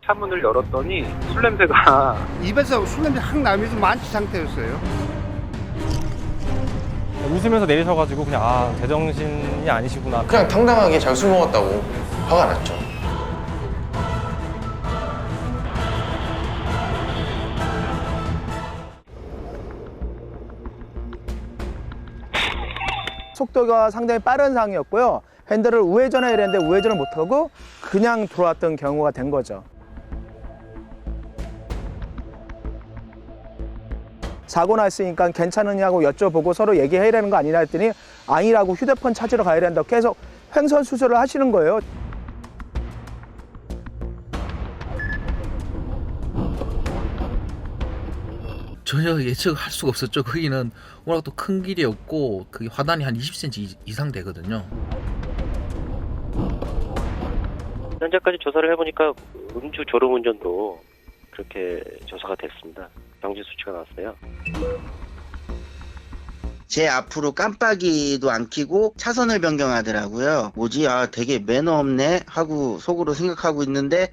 차문을 열었더니 술 냄새가 입에서 술 냄새 확 나면서 만취 상태였어요. 웃으면서 내리셔가지고 그냥 제정신이 아니시구나. 그냥 당당하게 자기 술 먹었다고 화가 났죠. 속도가 상당히 빠른 상황이었고요. 핸들을 우회전해야 되는데 우회전을 못하고 그냥 들어왔던 경우가 된 거죠. 사고 났으니까 괜찮으냐고 여쭤보고 서로 얘기해야 되는 거 아니냐 했더니 아니라고 휴대폰 찾으러 가야 된다고 계속 횡설수설을 하시는 거예요. 전혀 예측할 수가 없었죠. 거기는 워낙 또 큰 길이었고 그게 화단이 한 20cm 이상 되거든요. 현재까지 조사를 해보니까 음주 졸음운전도 그렇게 조사가 됐습니다. 방지 수치가 나왔어요. 제 앞으로 깜빡이도 안 켜고 차선을 변경하더라고요. 뭐지? 되게 매너 없네 하고 속으로 생각하고 있는데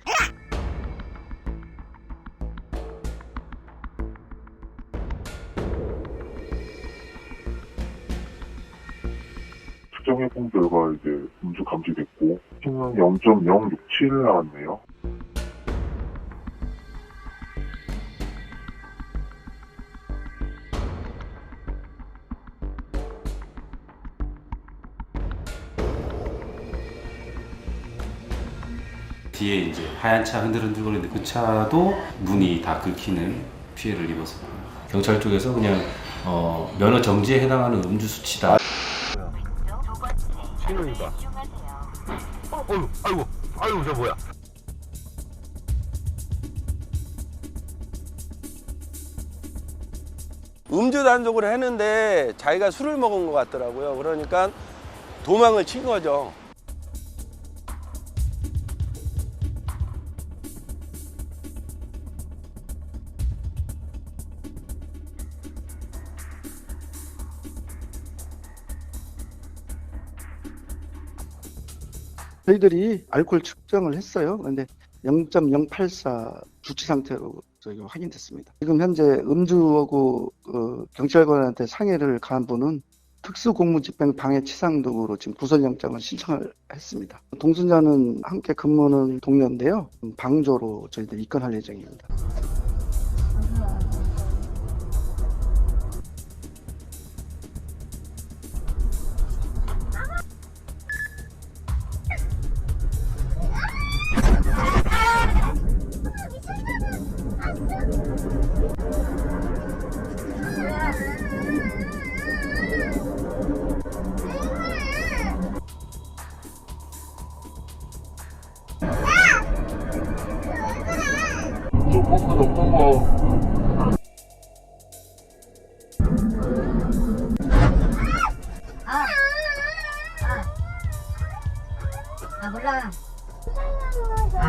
측정해본 결과 이제 음주 감지됐고 수치는 0.067 나왔네요. 뒤에 이제 하얀 차 흔들흔들거리는데 그 차도 문이 다 긁히는 피해를 입었습니다. 경찰 쪽에서 그냥 면허 정지에 해당하는 음주 수치다. 신호위반. 아이고 저 뭐야? 음주 단속을 했는데 자기가 술을 먹은 것 같더라고요. 그러니까 도망을 친 거죠. 저희들이 알코올 측정을 했어요. 그런데 0.084 주치 상태로 저희가 확인됐습니다. 지금 현재 음주하고 경찰관한테 상해를 가한 분은 특수공무집행 방해치상 등으로 지금 구설영장을 신청을 했습니다. 동승자는 함께 근무하는 동료인데요. 방조로 저희들 입건할 예정입니다. 몰라.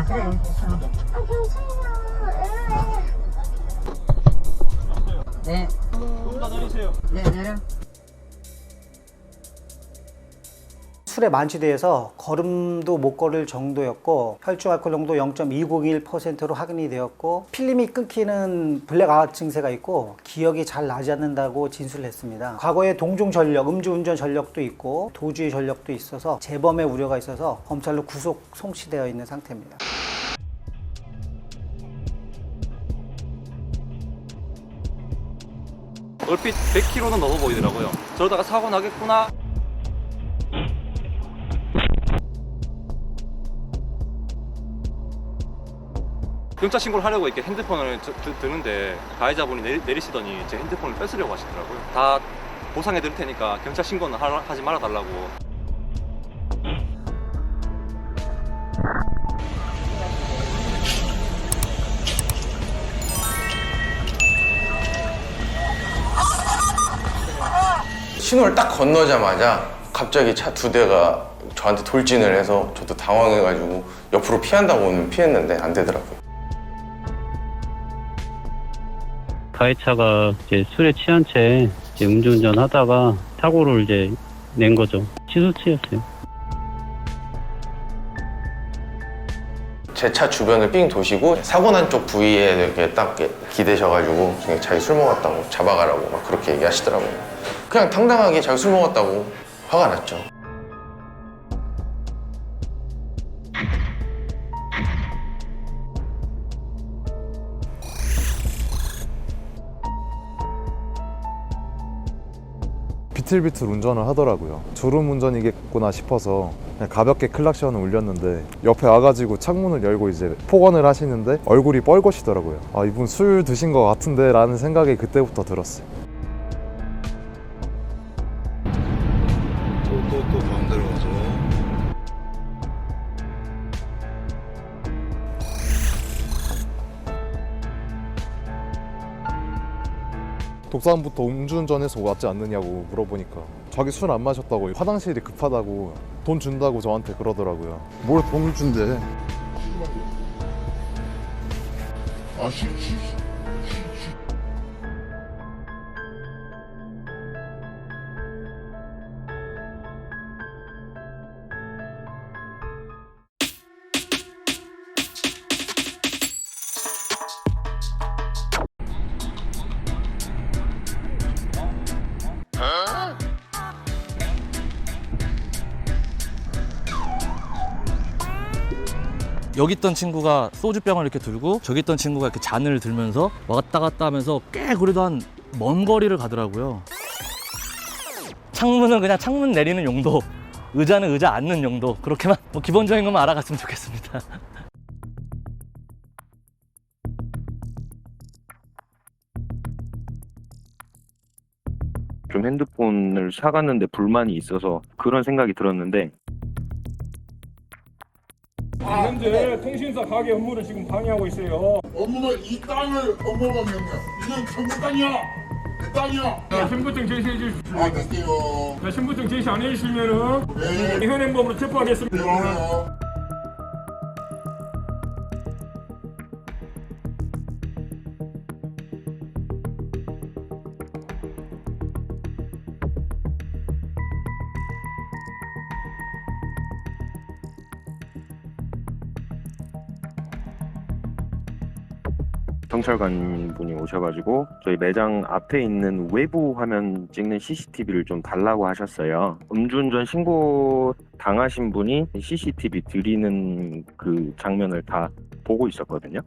그래. 네. 좀 더 내리세요. 네, 내려. 술에 만취돼서 걸음도 못 걸을 정도였고 혈중 알코올 농도 0.201%로 확인이 되었고 필름이 끊기는 블랙아웃 증세가 있고 기억이 잘 나지 않는다고 진술을 했습니다. 과거에 동종 전력, 음주운전 전력도 있고 도주의 전력도 있어서 재범의 우려가 있어서 검찰로 구속 송치되어 있는 상태입니다. 얼핏 100km는 넘어 보이더라고요. 저러다가 사고 나겠구나. 경찰 신고를 하려고 이렇게 핸드폰을 드는데 가해자분이 내리시더니 제 핸드폰을 뺏으려고 하시더라고요. 다 보상해 드릴 테니까 경찰 신고는 하지 말아 달라고. 신호를 딱 건너자마자 갑자기 차 두 대가 저한테 돌진을 해서 저도 당황해가지고 옆으로 피한다고는 피했는데 안 되더라고요. 가해차가 이제 술에 취한 채 이제 음주운전 하다가 사고를 이제 낸 거죠. 치수치였어요. 제 차 주변을 삥 도시고 사고 난 쪽 부위에 이렇게 딱 기대셔가지고 자기 술 먹었다고 잡아가라고 막 그렇게 얘기하시더라고요. 그냥 당당하게 자기 술 먹었다고 화가 났죠. 비틀비틀 운전을 하더라고요. 졸음 운전이겠구나 싶어서 그냥 가볍게 클락션을 울렸는데 옆에 와가지고 창문을 열고 이제 폭언을 하시는데 얼굴이 뻘겋이더라고요. 아, 이분 술 드신 것 같은데 라는 생각이 그때부터 들었어요. 또 가운데로 가서 독산부터 음주운전해서 왔지 않느냐고 물어보니까 자기 술 안 마셨다고 화장실이 급하다고 돈 준다고 저한테 그러더라고요. 뭘 돈을 준대. 여기 있던 친구가 소주병을 이렇게 들고 저기 있던 친구가 이렇게 잔을 들면서 왔다 갔다 하면서 꽤 그래도 한 먼 거리를 가더라고요. 창문은 그냥 창문 내리는 용도, 의자는 의자 앉는 용도, 그렇게만 뭐 기본적인 것만 알아갔으면 좋겠습니다. 좀 핸드폰을 사갔는데 불만이 있어서 그런 생각이 들었는데, 현재 통신사 가게 업무를 지금 방해하고 있어요. 업무는 이 땅을 업무가 명령. 이건 정부 땅이야. 내 땅이야. 자, 신분증 제시해 주십시오. 아, 됐어요. 자, 신분증 제시 안 해주시면은 네. 현행범으로 체포하겠습니다. 들어오세요. 경찰관 분이 오셔가지고 저희 매장 앞에 있는 외부 화면 찍는 CCTV를 좀 달라고 하셨어요. 음주운전 신고 당하신 분이 CCTV 드리는 그 장면을 다 보고 있었거든요.